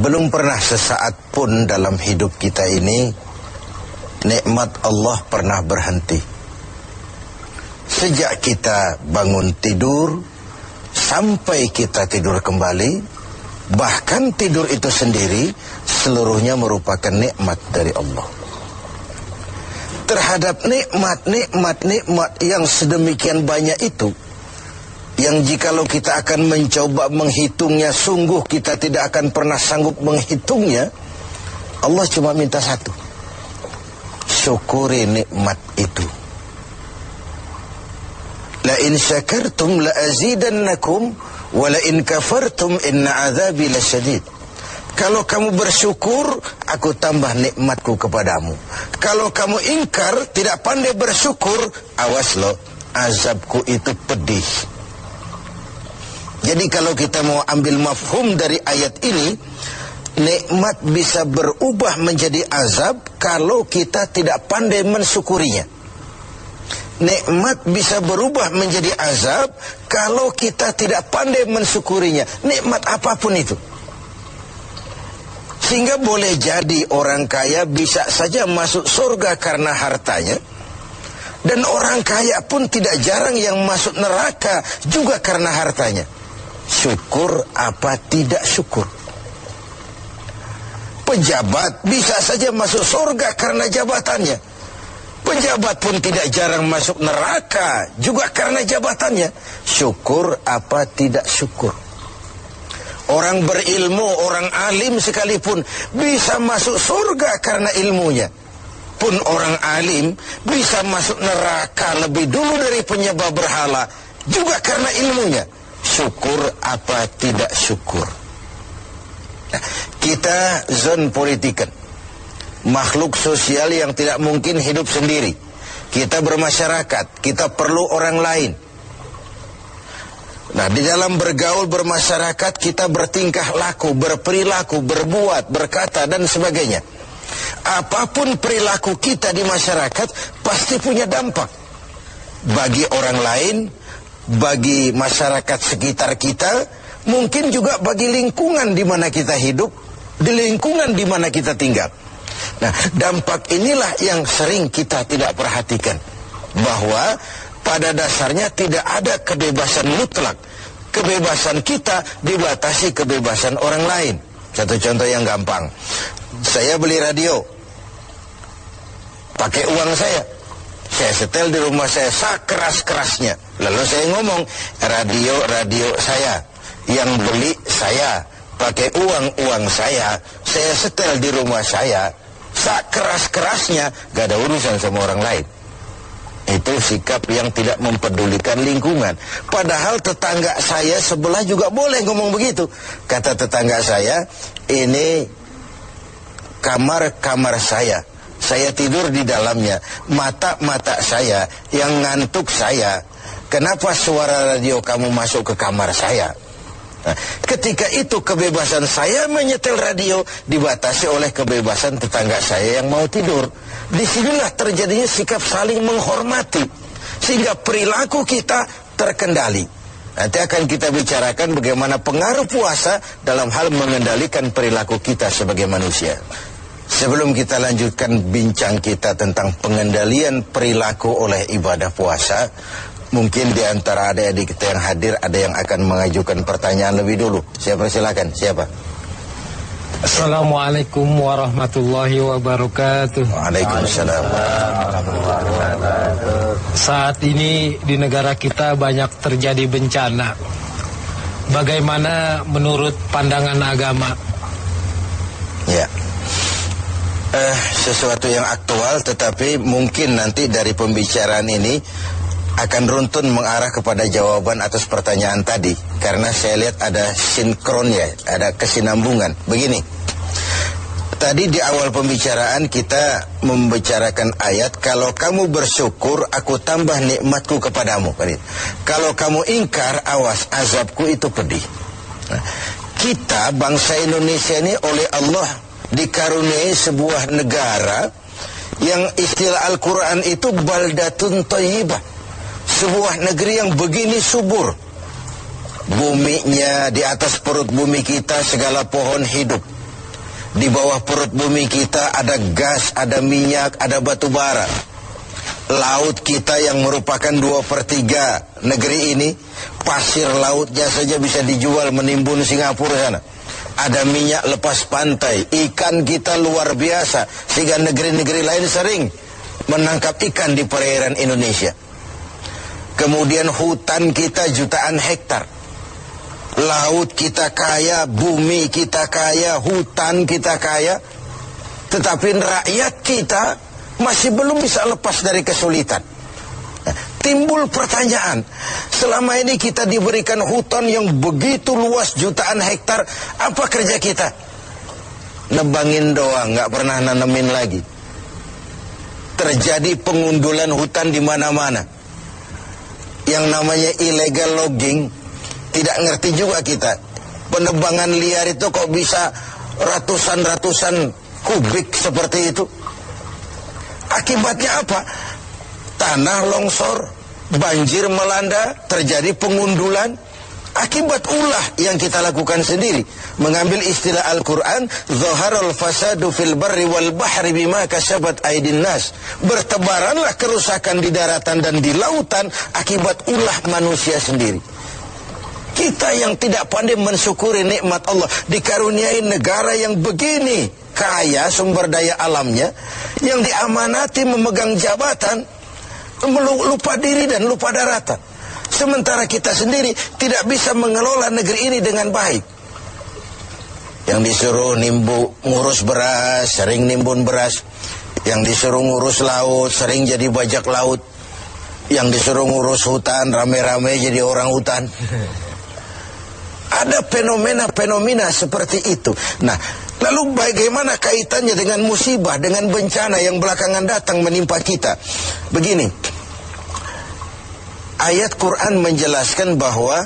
belum pernah sesaat pun dalam hidup kita ini nikmat Allah pernah berhenti. Sejak kita bangun tidur sampai kita tidur kembali, bahkan tidur itu sendiri seluruhnya merupakan nikmat dari Allah. Terhadap nikmat yang sedemikian banyak itu, yang jikalau kita akan mencoba menghitungnya, sungguh kita tidak akan pernah sanggup menghitungnya. Allah cuma minta satu: syukuri nikmat itu. La in syakartum la azidannakum wa la in kafartum inna azabi lasyadid. Kalau kamu bersyukur, aku tambah nikmatku kepadamu. Kalau kamu ingkar, tidak pandai bersyukur, awas loh, azabku itu pedih. Jadi kalau kita mau ambil mafhum dari ayat ini, nikmat bisa berubah menjadi azab kalau kita tidak pandai mensyukurinya. Nikmat bisa berubah menjadi azab kalau kita tidak pandai mensyukurinya. Nikmat apapun itu. Sehingga boleh jadi orang kaya bisa saja masuk surga karena hartanya, dan orang kaya pun tidak jarang yang masuk neraka juga karena hartanya. Syukur apa tidak syukur? Pejabat bisa saja masuk surga karena jabatannya. Pejabat pun tidak jarang masuk neraka juga karena jabatannya. Syukur apa tidak syukur? Orang berilmu, orang alim sekalipun bisa masuk surga karena ilmunya. Pun orang alim bisa masuk neraka lebih dulu dari penyembah berhala juga karena ilmunya. Syukur apa tidak syukur? Nah, kita zon politikan, makhluk sosial yang tidak mungkin hidup sendiri. Kita bermasyarakat, kita perlu orang lain. Nah, di dalam bergaul bermasyarakat kita bertingkah laku, berperilaku, berbuat, berkata dan sebagainya. Apapun perilaku kita di masyarakat pasti punya dampak bagi orang lain, bagi masyarakat sekitar kita, mungkin juga bagi lingkungan di mana kita hidup, di lingkungan di mana kita tinggal. Nah, dampak inilah yang sering kita tidak perhatikan, bahwa pada dasarnya tidak ada kebebasan mutlak. Kebebasan kita dibatasi kebebasan orang lain. Satu contoh yang gampang, saya beli radio pakai uang saya setel di rumah saya sekeras-kerasnya. Lalu saya ngomong, radio saya, yang beli saya, pakai uang saya setel di rumah saya sekeras-kerasnya, gak ada urusan sama orang lain. Itu sikap yang tidak mempedulikan lingkungan. Padahal tetangga saya sebelah juga boleh ngomong begitu. Kata tetangga saya, ini kamar saya tidur di dalamnya, mata saya yang ngantuk saya. Kenapa suara radio kamu masuk ke kamar saya? Nah, ketika itu kebebasan saya menyetel radio dibatasi oleh kebebasan tetangga saya yang mau tidur. Disinilah terjadinya sikap saling menghormati, sehingga perilaku kita terkendali. Nanti akan kita bicarakan bagaimana pengaruh puasa dalam hal mengendalikan perilaku kita sebagai manusia. Sebelum kita lanjutkan bincang kita tentang pengendalian perilaku oleh ibadah puasa, mungkin di antara adik-adik kita yang hadir ada yang akan mengajukan pertanyaan lebih dulu. Saya persilakan. Siapa? Assalamualaikum warahmatullahi wabarakatuh. Waalaikumsalam warahmatullahi wabarakatuh. Saat ini di negara kita banyak terjadi bencana. Bagaimana menurut pandangan agama? Ya, sesuatu yang aktual, tetapi mungkin nanti dari pembicaraan ini akan runtun mengarah kepada jawaban atas pertanyaan tadi, karena saya lihat ada sinkron ya, ada kesinambungan. Begini, tadi di awal pembicaraan kita membicarakan ayat, kalau kamu bersyukur aku tambah nikmatku kepadamu. Kalau kamu ingkar, awas azabku itu pedih. Nah, kita bangsa Indonesia ini oleh Allah dikaruniai sebuah negara yang istilah Al-Quran itu baldatun thayyibah, sebuah negeri yang begini subur. Buminya, di atas perut bumi kita segala pohon hidup. Di bawah perut bumi kita ada gas, ada minyak, ada batu bara. Laut kita yang merupakan 2/3 negeri ini, pasir lautnya saja bisa dijual menimbun Singapura sana. Ada minyak lepas pantai, ikan kita luar biasa, sehingga negeri-negeri lain sering menangkap ikan di perairan Indonesia. Kemudian hutan kita jutaan hektar. Laut kita kaya, bumi kita kaya, hutan kita kaya. Tetapi rakyat kita masih belum bisa lepas dari kesulitan. Timbul pertanyaan, selama ini kita diberikan hutan yang begitu luas jutaan hektar, apa kerja kita? Nebangin doang, nggak pernah nanemin lagi. Terjadi pengundulan hutan di mana-mana. Yang namanya illegal logging, tidak ngerti juga kita. Penebangan liar itu kok bisa ratusan kubik seperti itu. Akibatnya apa? Tanah longsor, banjir melanda, terjadi pengundulan. Akibat ulah yang kita lakukan sendiri. Mengambil istilah Al-Quran, Zaharul fasadu fil barri wal bahri bima kasabat aydin nas. Bertebaranlah kerusakan di daratan dan di lautan akibat ulah manusia sendiri. Kita yang tidak pandai mensyukuri nikmat Allah, dikaruniai negara yang begini kaya sumber daya alamnya, yang diamanati memegang jabatan, lupa diri dan lupa daratan. Sementara kita sendiri tidak bisa mengelola negeri ini dengan baik. Yang disuruh ngurus beras, sering nimbun beras. Yang disuruh ngurus laut, sering jadi bajak laut. Yang disuruh ngurus hutan, rame-rame jadi orang hutan. Ada fenomena-fenomena seperti itu. Nah, lalu bagaimana kaitannya dengan musibah, dengan bencana yang belakangan datang menimpa kita? Begini, ayat Quran menjelaskan bahwa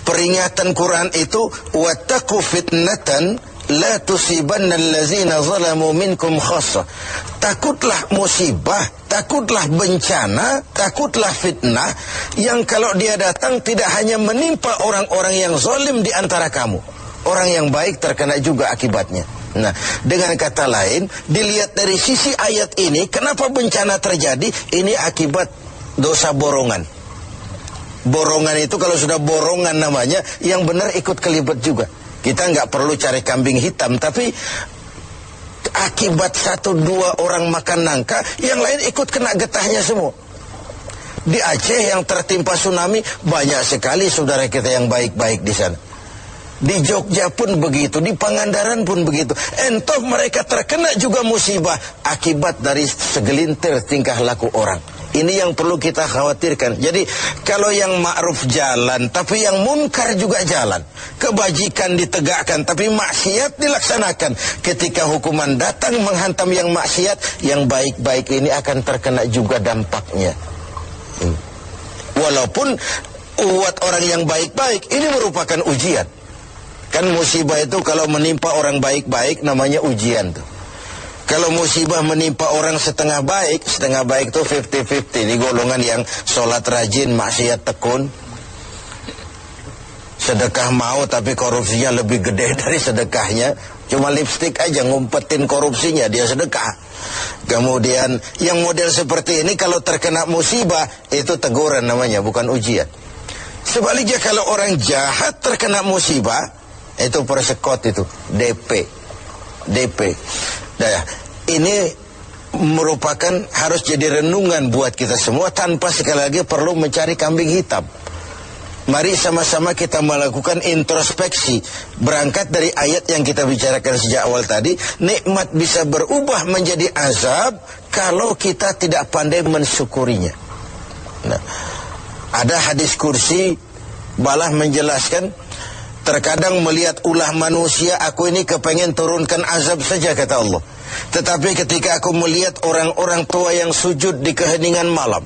peringatan Quran itu wattaqu fitnatan la tusibanna allazina zalamu minkum khassah. Takutlah musibah, takutlah bencana, takutlah fitnah yang kalau dia datang tidak hanya menimpa orang-orang yang zalim di antara kamu. Orang yang baik terkena juga akibatnya. Nah, dengan kata lain, dilihat dari sisi ayat ini, kenapa bencana terjadi? Ini akibat dosa borongan. Borongan itu kalau sudah borongan namanya, yang benar ikut kelibet juga. Kita nggak perlu cari kambing hitam, tapi akibat 1-2 orang makan nangka, yang lain ikut kena getahnya semua. Di Aceh yang tertimpa tsunami, banyak sekali saudara kita yang baik-baik di sana. Di Jogja pun begitu, di Pangandaran pun begitu. Entah mereka terkena juga musibah akibat dari segelintir tingkah laku orang. Ini yang perlu kita khawatirkan. Jadi kalau yang ma'ruf jalan, tapi yang munkar juga jalan. Kebajikan ditegakkan, tapi maksiat dilaksanakan. Ketika hukuman datang menghantam yang maksiat, yang baik-baik ini akan terkena juga dampaknya. Walaupun buat orang yang baik-baik, ini merupakan ujian. Kan musibah itu kalau menimpa orang baik-baik namanya ujian tuh. Kalau musibah menimpa orang setengah baik itu 50-50. Di golongan yang sholat rajin, maksiat tekun. Sedekah mau tapi korupsinya lebih gede dari sedekahnya. Cuma lipstik aja ngumpetin korupsinya, dia sedekah. Kemudian yang model seperti ini kalau terkena musibah, itu teguran namanya, bukan ujian. Sebaliknya kalau orang jahat terkena musibah, itu persekot itu, DP. Nah, ini merupakan harus jadi renungan buat kita semua tanpa sekali lagi perlu mencari kambing hitam. Mari sama-sama kita melakukan introspeksi. Berangkat dari ayat yang kita bicarakan sejak awal tadi, nikmat bisa berubah menjadi azab kalau kita tidak pandai mensyukurinya. Nah, ada hadis kursi, balah menjelaskan, terkadang melihat ulah manusia, aku ini kepengen turunkan azab saja, kata Allah. Tetapi ketika aku melihat orang-orang tua yang sujud di keheningan malam,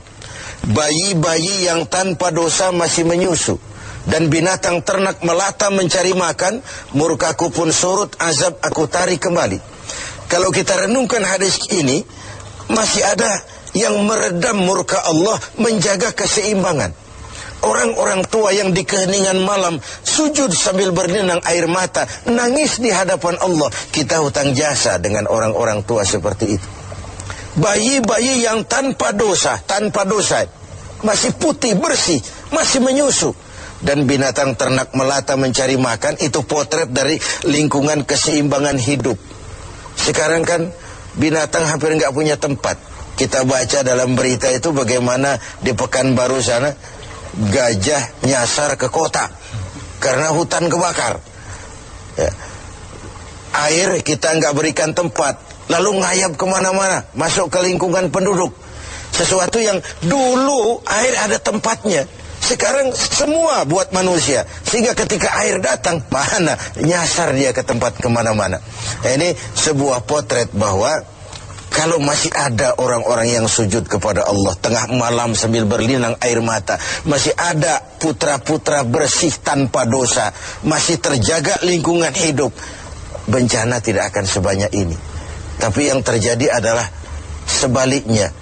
bayi-bayi yang tanpa dosa masih menyusu, dan binatang ternak melata mencari makan, murkaku pun surut, azab aku tarik kembali. Kalau kita renungkan hadis ini, masih ada yang meredam murka Allah, menjaga keseimbangan. Orang-orang tua yang di keheningan malam sujud sambil berlinang air mata, nangis di hadapan Allah. Kita hutang jasa dengan orang-orang tua seperti itu. Bayi-bayi yang tanpa dosa, masih putih, bersih, masih menyusu. Dan binatang ternak melata mencari makan, itu potret dari lingkungan keseimbangan hidup. Sekarang kan binatang hampir nggak punya tempat. Kita baca dalam berita itu bagaimana di Pekanbaru sana gajah nyasar ke kota karena hutan kebakar. Ya. Air kita nggak berikan tempat, lalu ngayap kemana-mana, masuk ke lingkungan penduduk. Sesuatu yang dulu air ada tempatnya, sekarang semua buat manusia. Sehingga ketika air datang, mana nyasar dia ke tempat kemana-mana. Nah, ini sebuah potret bahwa kalau masih ada orang-orang yang sujud kepada Allah tengah malam sambil berlinang air mata, masih ada putra-putra bersih tanpa dosa, masih terjaga lingkungan hidup, bencana tidak akan sebanyak ini. Tapi yang terjadi adalah sebaliknya.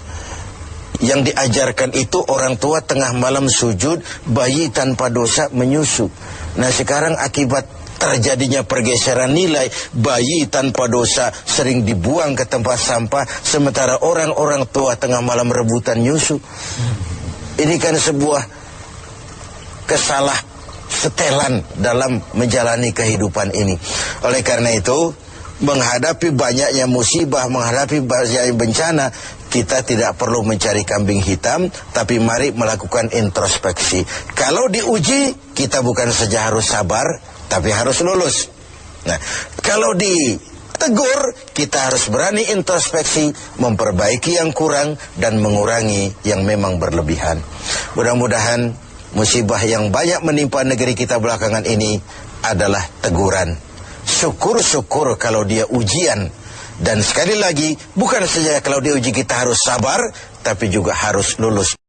Yang diajarkan itu orang tua tengah malam sujud, bayi tanpa dosa menyusu. Nah sekarang akibat terjadinya pergeseran nilai, bayi tanpa dosa sering dibuang ke tempat sampah, sementara orang-orang tua tengah malam rebutan nyusu. Ini kan sebuah kesalah setelan dalam menjalani kehidupan ini. Oleh karena itu, menghadapi banyaknya musibah, menghadapi banyaknya bencana, kita tidak perlu mencari kambing hitam, tapi mari melakukan introspeksi. Kalau diuji, kita bukan saja harus sabar, tapi harus lulus. Nah, kalau ditegur, kita harus berani introspeksi, memperbaiki yang kurang dan mengurangi yang memang berlebihan. Mudah-mudahan musibah yang banyak menimpa negeri kita belakangan ini adalah teguran. Syukur-syukur kalau dia ujian. Dan sekali lagi, bukan saja kalau diuji kita harus sabar, tapi juga harus lulus.